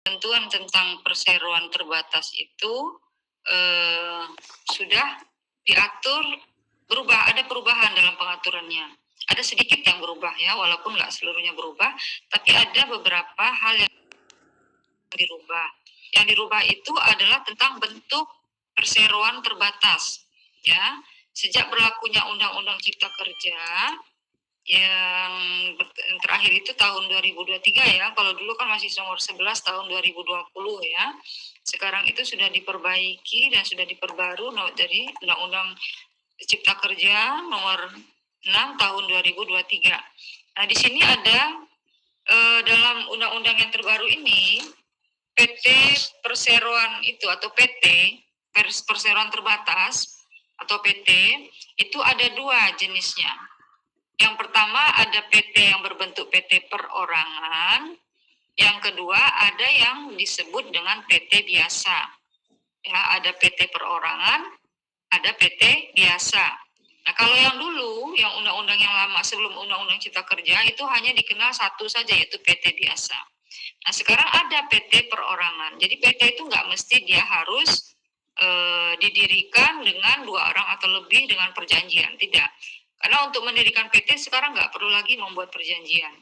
ketentuan tentang perseroan terbatas itu sudah diatur berubah, ada perubahan dalam pengaturannya. Ada sedikit yang berubah ya, walaupun nggak seluruhnya berubah, tapi ada beberapa hal yang dirubah. Yang dirubah itu adalah tentang bentuk perseroan terbatas. Ya, sejak berlakunya Undang-Undang Cipta Kerja yang terakhir itu tahun 2023 ya. Kalau dulu kan masih nomor 11 tahun 2020 ya. Sekarang itu sudah diperbaiki dan sudah diperbaru jadi Undang-Undang Cipta Kerja nomor 6 tahun 2023. Nah, di sini ada dalam undang-undang yang terbaru ini PT perseroan itu atau PT perseroan terbatas atau PT itu ada dua jenisnya. Yang pertama ada PT yang berbentuk PT perorangan, yang kedua ada yang disebut dengan PT biasa. Ya, ada PT perorangan, ada PT biasa. Nah, kalau yang dulu, yang undang-undang yang lama sebelum Undang-Undang Cipta Kerja itu hanya dikenal satu saja, yaitu PT biasa. Nah, sekarang ada PT perorangan. Jadi PT itu nggak mesti dia harus didirikan dengan 2 orang atau lebih dengan perjanjian, tidak. Karena untuk mendirikan PT sekarang nggak perlu lagi membuat perjanjian.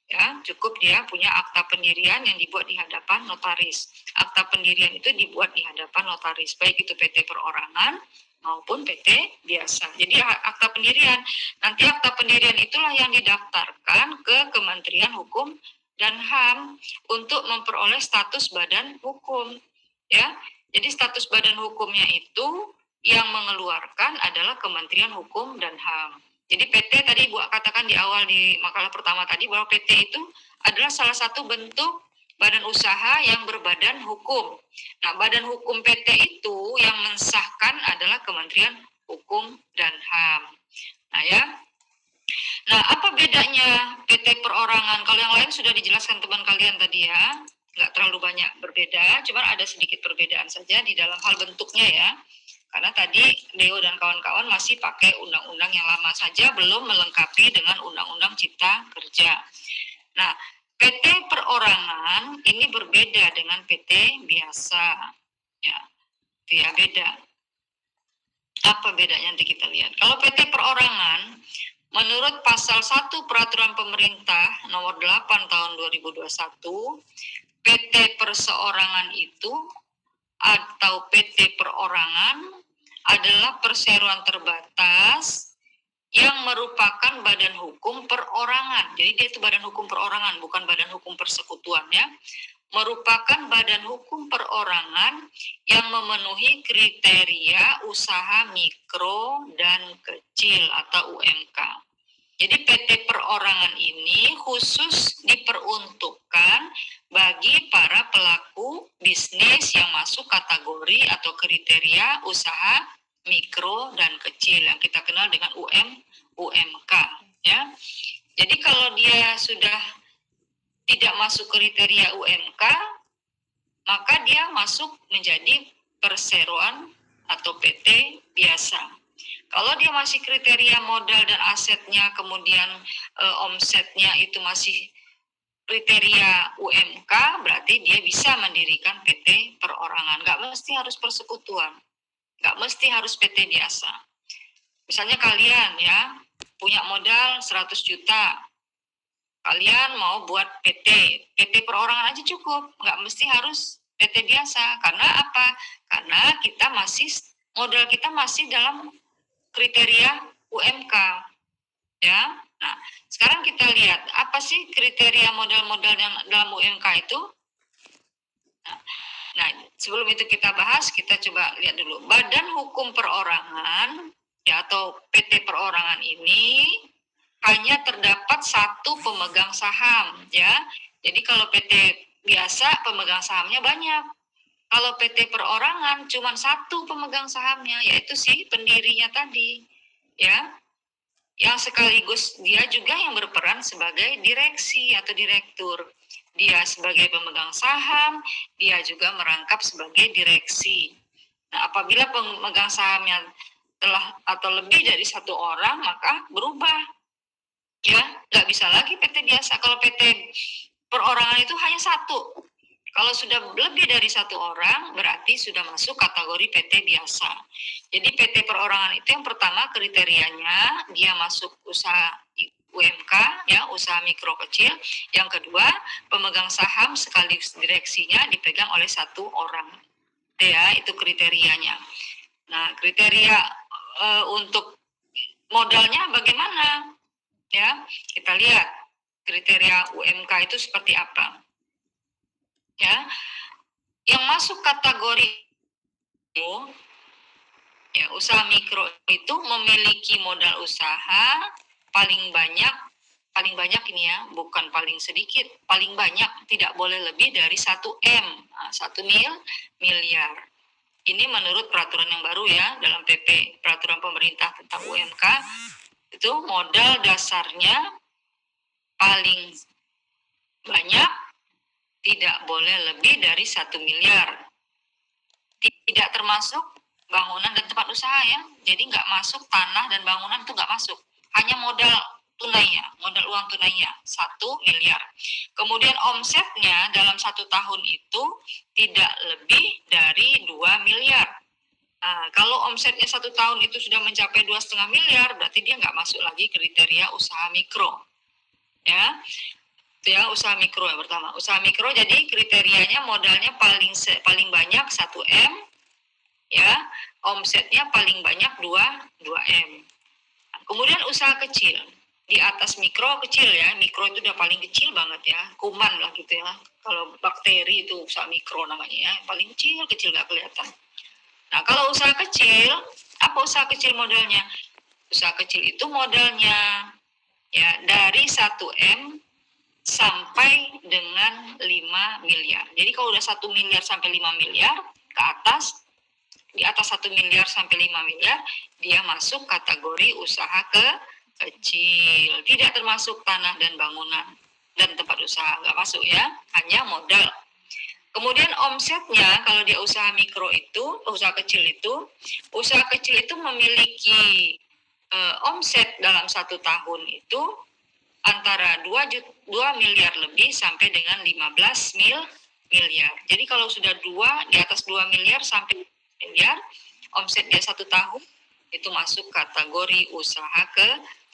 Ya, cukup dia punya akta pendirian yang dibuat di hadapan notaris. Akta pendirian itu dibuat di hadapan notaris, baik itu PT perorangan maupun PT biasa. Jadi akta pendirian, nanti akta pendirian itulah yang didaftarkan ke Kementerian Hukum dan HAM untuk memperoleh status badan hukum. Ya, jadi status badan hukumnya itu yang mengeluarkan adalah Kementerian Hukum dan HAM. Jadi PT tadi Bu katakan di awal di makalah pertama tadi bahwa PT itu adalah salah satu bentuk badan usaha yang berbadan hukum. Nah, badan hukum PT itu yang mensahkan adalah Kementerian Hukum dan HAM. Nah ya, nah apa bedanya PT perorangan? Kalau yang lain sudah dijelaskan teman kalian tadi ya, nggak terlalu banyak berbeda, cuma ada sedikit perbedaan saja di dalam hal bentuknya ya. Karena tadi Leo dan kawan-kawan masih pakai undang-undang yang lama saja, belum melengkapi dengan undang-undang Cipta Kerja. Nah, PT perorangan ini berbeda dengan PT biasa. Ya, itu ya beda. Apa bedanya nanti kita lihat. Kalau PT perorangan, menurut pasal 1 Peraturan Pemerintah nomor 8 tahun 2021, PT perseorangan itu atau PT perorangan adalah perseroan terbatas yang merupakan badan hukum perorangan. Jadi dia itu badan hukum perorangan, bukan badan hukum persekutuan ya. Merupakan badan hukum perorangan yang memenuhi kriteria usaha mikro dan kecil atau UMK. Jadi PT perorangan ini khusus diperuntukkan bagi para pelaku bisnis yang masuk kategori atau kriteria usaha mikro dan kecil yang kita kenal dengan UMK ya. Jadi kalau dia sudah tidak masuk kriteria UMK, maka dia masuk menjadi perseroan atau PT biasa. Kalau dia masih kriteria modal dan asetnya, kemudian omsetnya itu masih kriteria UMK, berarti dia bisa mendirikan PT perorangan. Nggak mesti harus persekutuan, nggak mesti harus PT biasa. Misalnya kalian ya punya modal 100 juta, kalian mau buat PT perorangan aja cukup, nggak mesti harus PT biasa. Karena apa? Karena kita masih modal kita masih dalam kriteria UMK ya. Nah, sekarang kita lihat apa sih kriteria modal-modal yang dalam UMK itu. Nah, sebelum itu kita bahas, kita coba lihat dulu. Badan Hukum Perorangan ya atau PT perorangan ini hanya terdapat satu pemegang saham ya. Jadi kalau PT biasa pemegang sahamnya banyak. Kalau PT perorangan cuma satu pemegang sahamnya, yaitu si pendirinya tadi, ya. Yang sekaligus dia juga yang berperan sebagai direksi atau direktur. Dia sebagai pemegang saham, dia juga merangkap sebagai direksi. Nah, apabila pemegang sahamnya telah atau lebih dari satu orang, maka berubah. Ya, nggak bisa lagi PT biasa. Kalau PT perorangan itu hanya satu. Kalau sudah lebih dari 1 orang, berarti sudah masuk kategori PT biasa. Jadi PT perorangan itu yang pertama kriterianya, dia masuk usaha UMK, ya, usaha mikro kecil. Yang kedua, pemegang saham sekaligus direksinya dipegang oleh 1 orang. Ya, itu kriterianya. Nah, kriteria untuk modalnya bagaimana? Ya, kita lihat kriteria UMK itu seperti apa. Ya, yang masuk kategori itu, ya, usaha mikro itu memiliki modal usaha paling banyak ini ya, bukan paling sedikit, paling banyak, tidak boleh lebih dari 1 M, 1 miliar. Ini menurut peraturan yang baru ya, dalam PP, peraturan pemerintah tentang UMK, itu modal dasarnya paling banyak tidak boleh lebih dari 1 miliar. Tidak termasuk bangunan dan tempat usaha ya. Jadi nggak masuk tanah dan bangunan, itu nggak masuk. Hanya modal tunainya, modal uang tunainya 1 miliar. Kemudian omsetnya dalam 1 tahun itu tidak lebih dari 2 miliar. Nah, kalau omsetnya 1 tahun itu sudah mencapai 2,5 miliar, berarti dia nggak masuk lagi kriteria usaha mikro. Ya, ya, usaha mikro yang pertama. Usaha mikro jadi kriterianya modalnya paling banyak 1 M, ya, omsetnya paling banyak 2 M. Nah, kemudian usaha kecil. Di atas mikro kecil ya, mikro itu udah paling kecil banget ya, kuman lah gitu ya. Kalau bakteri itu usaha mikro namanya ya, paling kecil gak kelihatan. Nah, kalau usaha kecil, apa usaha kecil modalnya? Usaha kecil itu modalnya ya dari 1 M sampai dengan 5 miliar. Jadi kalau udah 1 miliar sampai 5 miliar ke atas, di atas 1 miliar sampai 5 miliar, dia masuk kategori usaha kecil. Tidak termasuk tanah dan bangunan dan tempat usaha, nggak masuk ya, hanya modal. Kemudian omsetnya kalau dia usaha mikro itu, usaha kecil itu memiliki omset dalam 1 tahun itu antara 2 miliar lebih sampai dengan 15 miliar. Jadi kalau sudah di atas 2 miliar sampai miliar, omset dia 1 tahun, itu masuk kategori usaha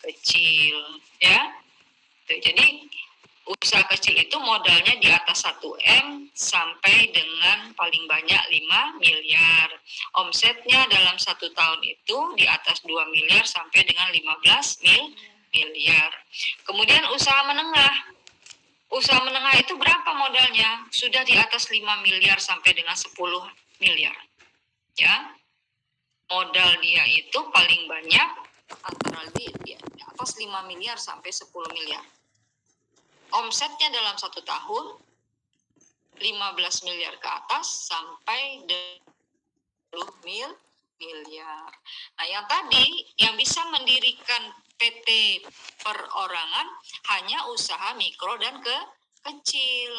kecil. Ya. Jadi usaha kecil itu modalnya di atas 1 M sampai dengan paling banyak 5 miliar. Omsetnya dalam 1 tahun itu di atas 2 miliar sampai dengan 15 miliar. Kemudian usaha menengah. Usaha menengah itu berapa modalnya? Sudah di atas 5 miliar sampai dengan 10 miliar. Ya. Modal dia itu paling banyak antara di atas 5 miliar sampai 10 miliar. Omsetnya dalam 1 tahun 15 miliar ke atas sampai 20 miliar. Nah, yang tadi yang bisa mendirikan PT perorangan hanya usaha mikro dan kecil.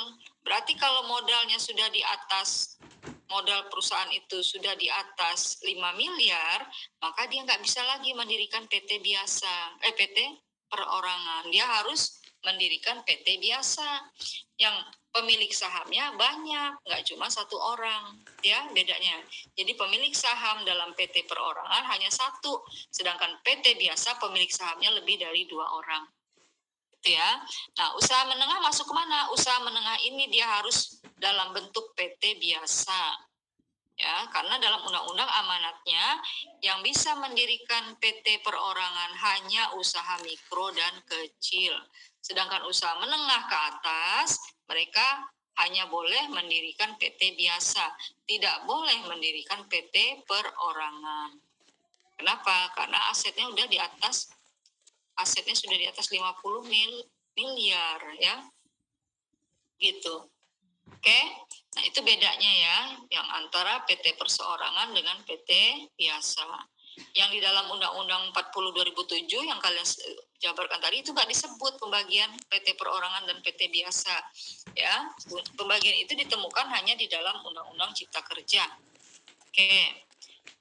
Berarti kalau modalnya sudah di atas, modal perusahaan itu sudah di atas 5 miliar, maka dia nggak bisa lagi mendirikan PT biasa, PT perorangan. Dia harus mendirikan PT biasa yang pemilik sahamnya banyak, nggak cuma 1 orang, ya bedanya. Jadi pemilik saham dalam PT perorangan hanya 1, sedangkan PT biasa pemilik sahamnya lebih dari 2 orang. Itu ya. Nah, usaha menengah masuk kemana? Usaha menengah ini dia harus dalam bentuk PT biasa. Ya, karena dalam undang-undang amanatnya yang bisa mendirikan PT perorangan hanya usaha mikro dan kecil. Sedangkan usaha menengah ke atas, mereka hanya boleh mendirikan PT biasa, tidak boleh mendirikan PT perorangan. Kenapa? Karena asetnya sudah di atas 50 miliar ya. Gitu. Oke, nah itu bedanya ya, yang antara PT perseorangan dengan PT biasa. Yang di dalam Undang-Undang 40 2007 yang kalian jabarkan tadi itu nggak disebut pembagian PT perorangan dan PT biasa. Ya, pembagian itu ditemukan hanya di dalam Undang-Undang Cipta Kerja. Oke,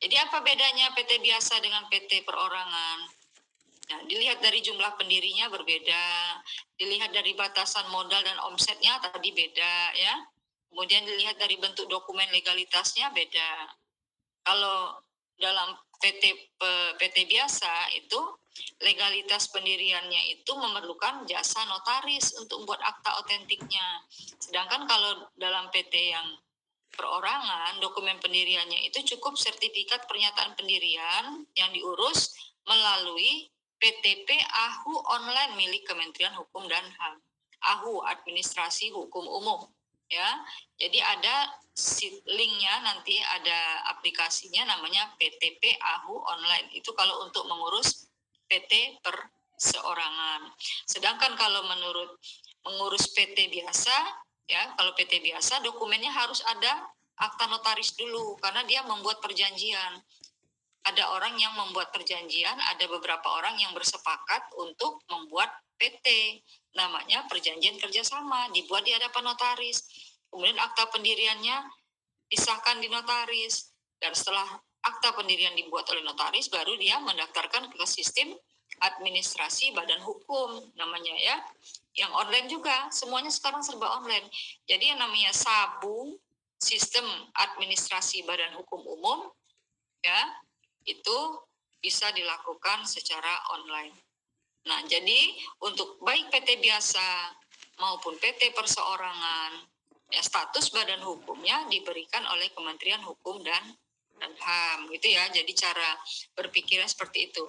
jadi apa bedanya PT biasa dengan PT perorangan? Nah, dilihat dari jumlah pendirinya berbeda, dilihat dari batasan modal dan omsetnya tadi beda ya. Kemudian dilihat dari bentuk dokumen legalitasnya beda. Kalau dalam PT biasa itu legalitas pendiriannya itu memerlukan jasa notaris untuk membuat akta otentiknya. Sedangkan kalau dalam PT yang perorangan, dokumen pendiriannya itu cukup sertifikat pernyataan pendirian yang diurus melalui PTP AHU online milik Kementerian Hukum dan HAM. AHU, Administrasi Hukum Umum. Ya, jadi ada linknya, nanti ada aplikasinya namanya PTP AHU online. Itu kalau untuk mengurus PT perseorangan. Sedangkan kalau mengurus PT biasa, ya kalau PT biasa dokumennya harus ada akta notaris dulu karena dia membuat perjanjian. Ada orang yang membuat perjanjian, ada beberapa orang yang bersepakat untuk membuat PT, namanya perjanjian kerjasama, dibuat di hadapan notaris. Kemudian akta pendiriannya disahkan di notaris, dan setelah akta pendirian dibuat oleh notaris, baru dia mendaftarkan ke sistem administrasi badan hukum namanya ya. Yang online juga, semuanya sekarang serba online. Jadi yang namanya SABU, Sistem Administrasi Badan Hukum Umum, ya, itu bisa dilakukan secara online. Nah, jadi untuk baik PT biasa maupun PT perseorangan, ya, status badan hukumnya diberikan oleh Kementerian Hukum dan HAM, gitu ya. Jadi cara berpikirnya seperti itu.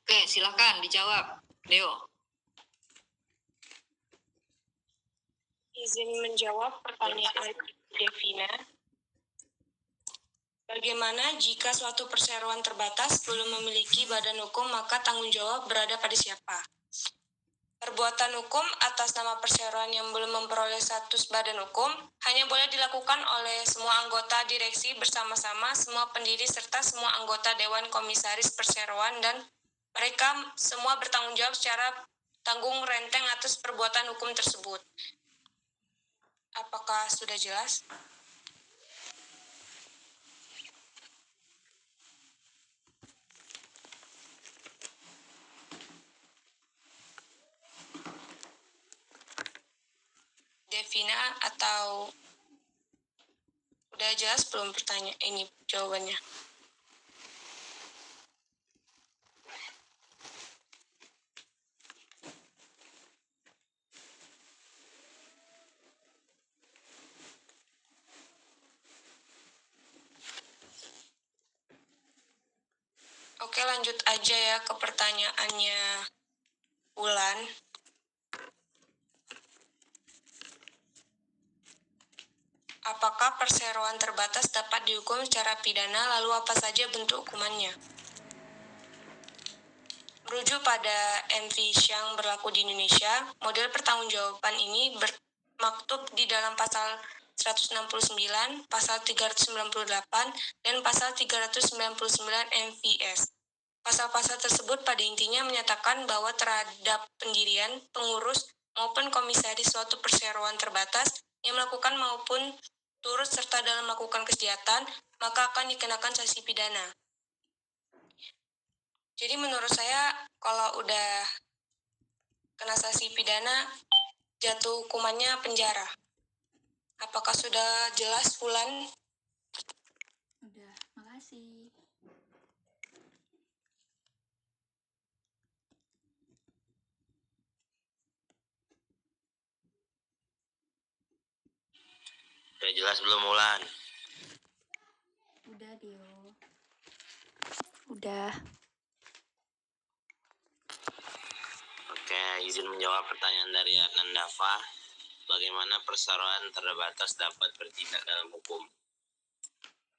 Oke, silakan dijawab, Deo. Izin menjawab pertanyaan Devina. Bagaimana jika suatu perseroan terbatas belum memiliki badan hukum, maka tanggung jawab berada pada siapa? Perbuatan hukum atas nama perseroan yang belum memperoleh status badan hukum hanya boleh dilakukan oleh semua anggota direksi bersama-sama, semua pendiri serta semua anggota Dewan Komisaris Perseroan, dan mereka semua bertanggung jawab secara tanggung renteng atas perbuatan hukum tersebut. Apakah sudah jelas? Devina, atau udah jelas belum pertanyaan ini jawabannya? Oke, lanjut aja ya ke pertanyaannya Ulan. Apakah perseroan terbatas dapat dihukum secara pidana, lalu apa saja bentuk hukumannya? Merujuk pada MV yang berlaku di Indonesia, model pertanggungjawaban ini bermaktub di dalam pasal 169, pasal 398, dan pasal 399 MVS. Pasal-pasal tersebut pada intinya menyatakan bahwa terhadap pendirian, pengurus, maupun komisaris suatu perseroan terbatas yang melakukan maupun turut serta dalam melakukan kejahatan, maka akan dikenakan sanksi pidana. Jadi menurut saya, kalau udah kena sanksi pidana, jatuh hukumannya penjara. Apakah sudah jelas, Fulan? Udah, makasih. Udah jelas belum, Ulan? Udah, Dio. Udah. Oke, izin menjawab pertanyaan dari Anandafa. Bagaimana perseroan terbatas dapat bertindak dalam hukum?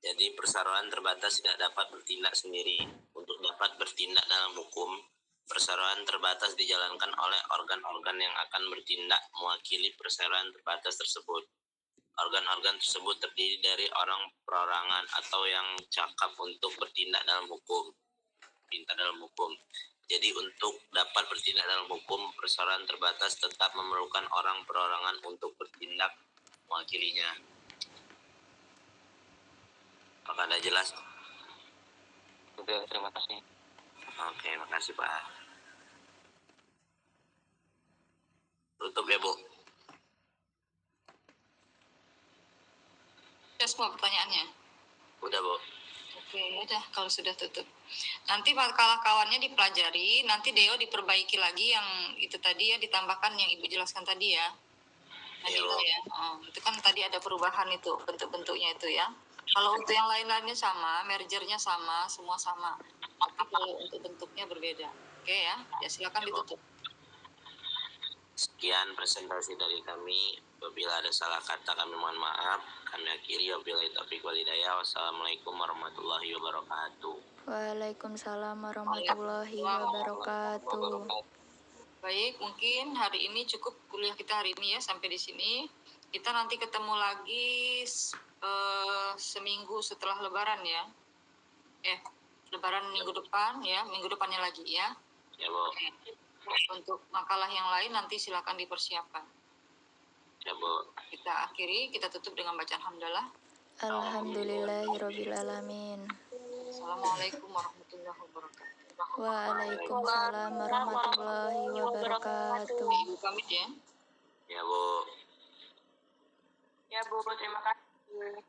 Jadi perseroan terbatas tidak dapat bertindak sendiri. Untuk dapat bertindak dalam hukum, perseroan terbatas dijalankan oleh organ-organ yang akan bertindak mewakili perseroan terbatas tersebut. Organ-organ tersebut terdiri dari orang perorangan atau yang cakap untuk bertindak dalam hukum. Jadi untuk dapat bertindak dalam hukum, perseroan terbatas tetap memerlukan orang perorangan untuk bertindak mewakilinya. Apakah Anda jelas? Oke, terima kasih. Oke, makasih Pak. Tutup ya Bu. Sudah semua pertanyaannya. Udah, Bu. Oke, udah kalau sudah tutup. Nanti makalah kawannya dipelajari, nanti Deo diperbaiki lagi yang itu tadi ya, ditambahkan yang Ibu jelaskan tadi ya. Nabila Bu. ya. Itu kan tadi ada perubahan itu, bentuk-bentuknya itu ya. Kalau untuk yang lain-lainnya sama, mergernya sama, semua sama. Tapi kalau untuk bentuknya berbeda. Oke ya, ya silakan ditutup. Sekian presentasi dari kami. Apabila ada salah kata kami mohon maaf. Kami akhiri. Wabillahi taufiq wal hidayah. Wassalamualaikum warahmatullahi wabarakatuh. Waalaikumsalam warahmatullahi wabarakatuh. Baik, mungkin hari ini cukup kuliah kita hari ini ya, sampai di sini. Kita nanti ketemu lagi seminggu setelah Lebaran ya. Lebaran minggu depan ya, minggu depannya lagi ya. Ya, Bu. Untuk makalah yang lain nanti silakan dipersiapkan. Ya, Bu. Kita akhiri, kita tutup dengan bacaan hamdalah. Alhamdulillahirrabbilalamin. Assalamualaikum warahmatullahi wabarakatuh. Waalaikumsalam warahmatullahi wabarakatuh. Ibu pamit ya. Ya, Bu. Ya Bu, terima kasih.